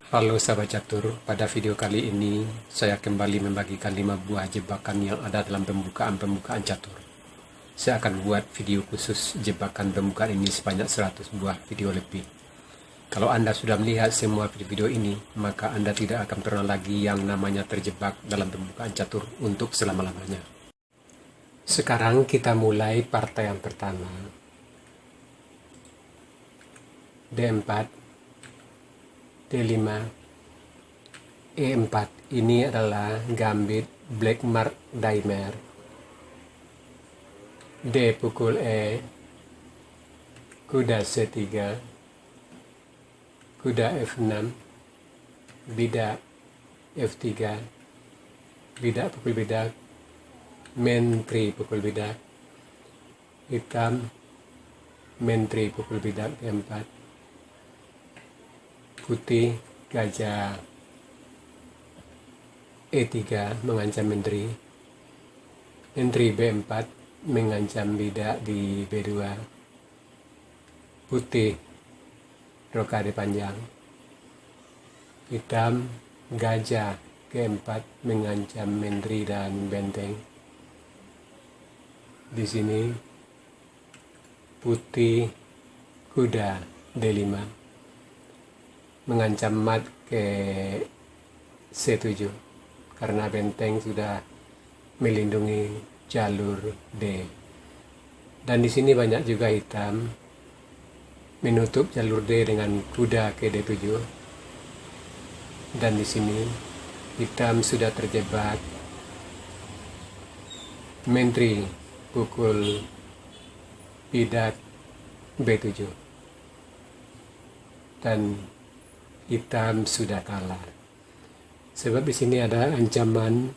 Halo sahabat catur, pada video kali ini saya kembali membagikan 5 buah jebakan yang ada dalam pembukaan catur. Saya akan buat video khusus jebakan pembukaan ini sebanyak 100 buah video lebih. Kalau Anda sudah melihat semua video ini, maka Anda tidak akan pernah lagi yang namanya terjebak dalam pembukaan catur untuk selama-lamanya. Sekarang kita mulai partai yang pertama. D4, D5, E4. Ini adalah gambit Black Mark Daimler. D pukul E, kuda C3, kuda F6, bidak F3, bidak pukul bidak, mentri pukul bidak, hitam, mentri pukul bidak D4, putih gajah E3 mengancam mentri, mentri B4 mengancam bidak di B2, putih rokade panjang, hitam gajah G4 mengancam mentri dan benteng. Di sini putih kuda D5 mengancam mat ke C7 karena benteng sudah melindungi jalur D. Dan di sini banyak juga hitam menutup jalur D dengan kuda ke D7. Dan di sini hitam sudah terjebak mentri pukul bidak B7. Dan hitam sudah kalah. Sebab di sini ada ancaman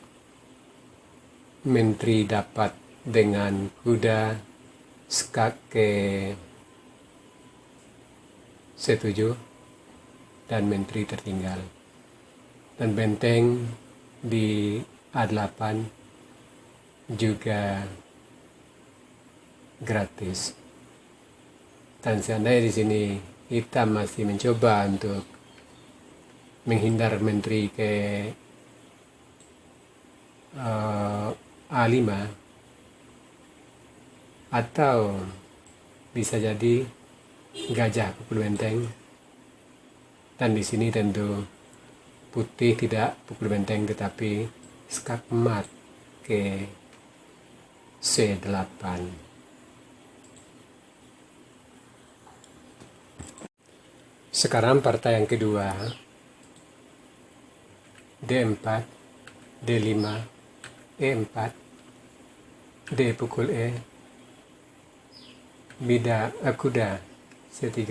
mentri dapat dengan kuda skak ke C7 dan mentri tertinggal. Dan benteng di A8 juga gratis. Dan seandainya di sini hitam masih mencoba untuk menghindar menteri ke A5, atau bisa jadi gajah pukul benteng. Dan di sini tentu putih tidak pukul benteng tetapi skak mat ke C8. Sekarang partai yang kedua, D4, D5, E4, D pukul E, bidak kuda C3,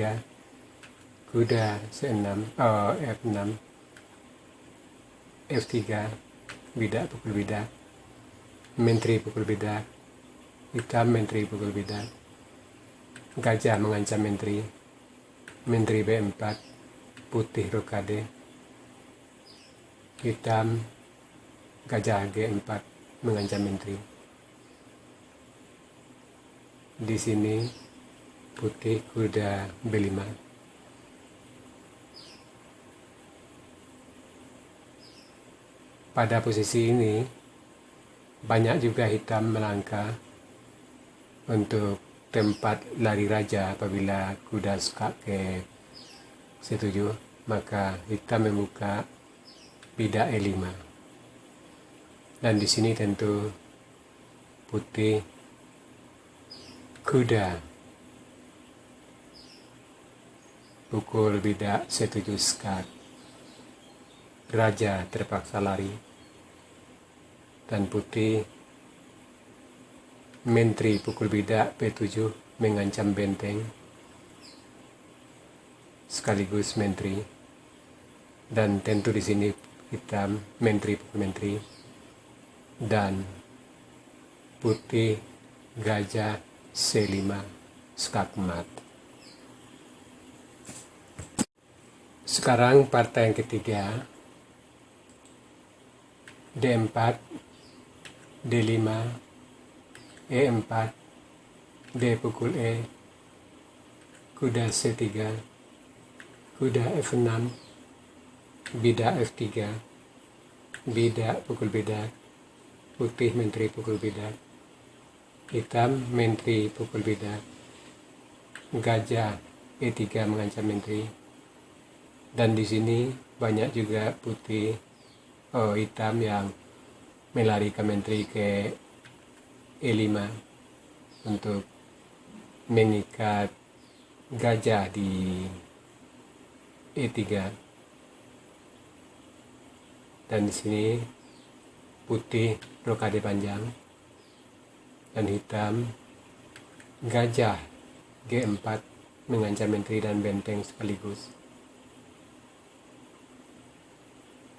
kuda C6, F6, F3, bidak pukul bidak, mentri pukul bidak, hitam mentri pukul bidak, gajah mengancam mentri, mentri B4, putih rokade, hitam gajah G4 mengancam mentri. Di sini putih kuda B5. Pada posisi ini banyak juga hitam melangkah untuk tempat lari raja. Apabila kuda skak ke C7, maka hitam membuka bidak E5. Dan di sini tentu putih kuda pukul bidak C7 skak, raja terpaksa lari. Dan putih mentri pukul bidak P7 mengancam benteng sekaligus mentri. Dan tentu di sini hitam mentri pukul mentri, dan putih gajah C5 skak mat. Sekarang partai yang ketiga, D4, D5, E4, D pukul E, kuda C3, kuda F6, bidak F3, bidak pukul bidak, putih menteri pukul bidak, hitam menteri pukul bidak, gajah E3 mengancam menteri, dan di sini banyak juga putih hitam yang melarikan menteri ke E5 untuk mengikat gajah di E3. Dan di sini putih rokade panjang dan hitam gajah G4 mengancam menteri dan benteng sekaligus.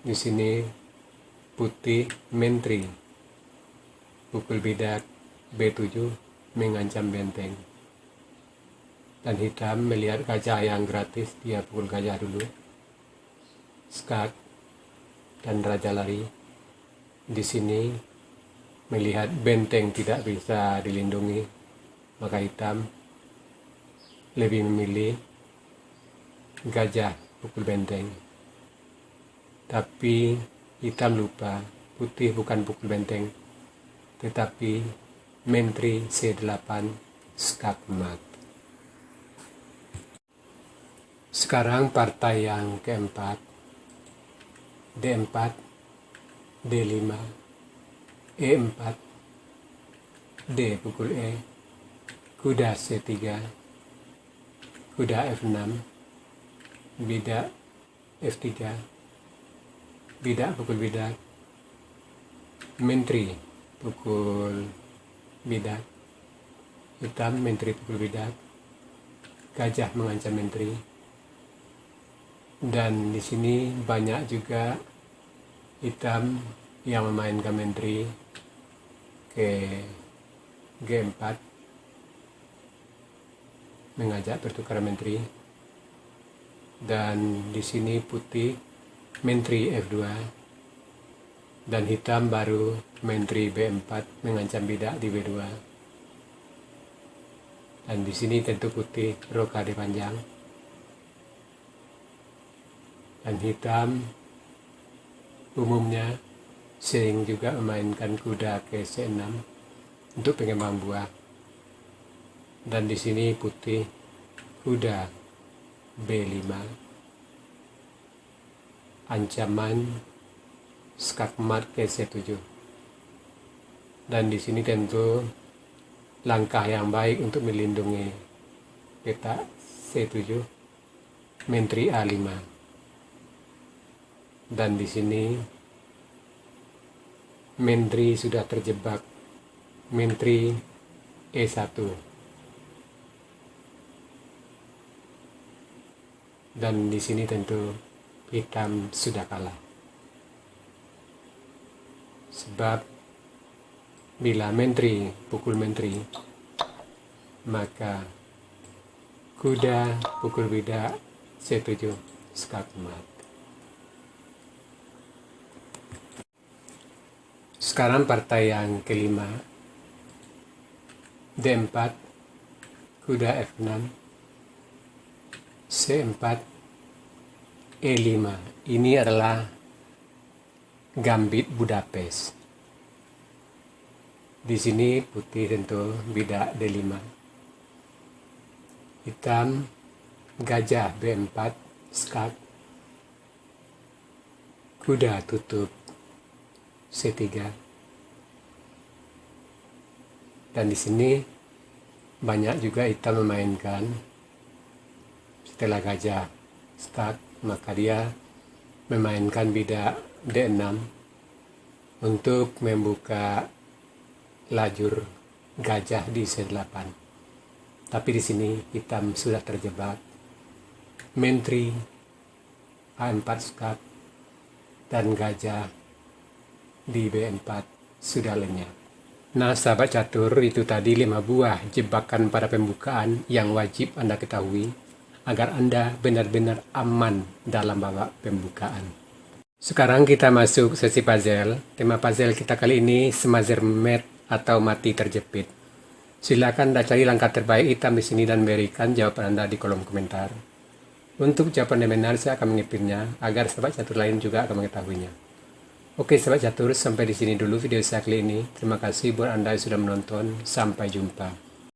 Di sini putih menteri pukul bidak B7 mengancam benteng, dan hitam melihat gajah yang gratis, dia pukul gajah dulu, skak dan raja lari. Di sini melihat benteng tidak bisa dilindungi, maka hitam lebih memilih gajah pukul benteng. Tapi hitam lupa, putih bukan pukul benteng, tetapi menteri C8 skak mat. Sekarang partai yang keempat, D4, D5, E4, D pukul E, kuda C3, kuda F6, bidak F3, bidak pukul bidak, menteri pukul bidak, hitam menteri pukul bidak, gajah mengancam menteri. Dan di sini banyak juga hitam yang memainkan menteri ke G4, mengajak pertukaran menteri. Dan di sini putih menteri F2 dan hitam baru menteri B4 mengancam bidak di B2. Dan di sini tentu putih rokade panjang, dan hitam umumnya sering juga memainkan kuda ke C6 untuk pengembang buah. Dan di sini putih kuda B5, ancaman skak mat ke C7. Dan di sini tentu langkah yang baik untuk melindungi petak C7, menteri A5. Dan di sini menteri sudah terjebak, menteri E1. Dan di sini tentu hitam sudah kalah. Sebab bila menteri pukul menteri, maka kuda pukul bidak C7 skak mat. Sekarang partai yang kelima, D4, kuda F6, C4, E5. Ini adalah gambit Budapest. Di sini putih tentu bidak D5, hitam gajah B4 skak, kuda tutup C3. Dan di sini banyak juga hitam memainkan setelah gajah skak, maka dia memainkan bidak D6 untuk membuka lajur gajah di C8. Tapi di sini hitam sudah terjebak, menteri A4 skak dan gajah di B4 sudah lenyap. Nah, sahabat catur, itu tadi 5 buah jebakan pada pembukaan yang wajib Anda ketahui agar Anda benar-benar aman dalam babak pembukaan. Sekarang kita masuk sesi puzzle. Tema puzzle kita kali ini Smother Mat atau mati terjepit. Silakan Anda cari langkah terbaik hitam di sini dan berikan jawaban Anda di kolom komentar. Untuk jawaban yang benar saya akan mengipinnya agar sahabat catur lain juga akan mengetahuinya. Oke sahabat catur, sampai di sini dulu video saya kali ini. Terima kasih buat Anda yang sudah menonton. Sampai jumpa.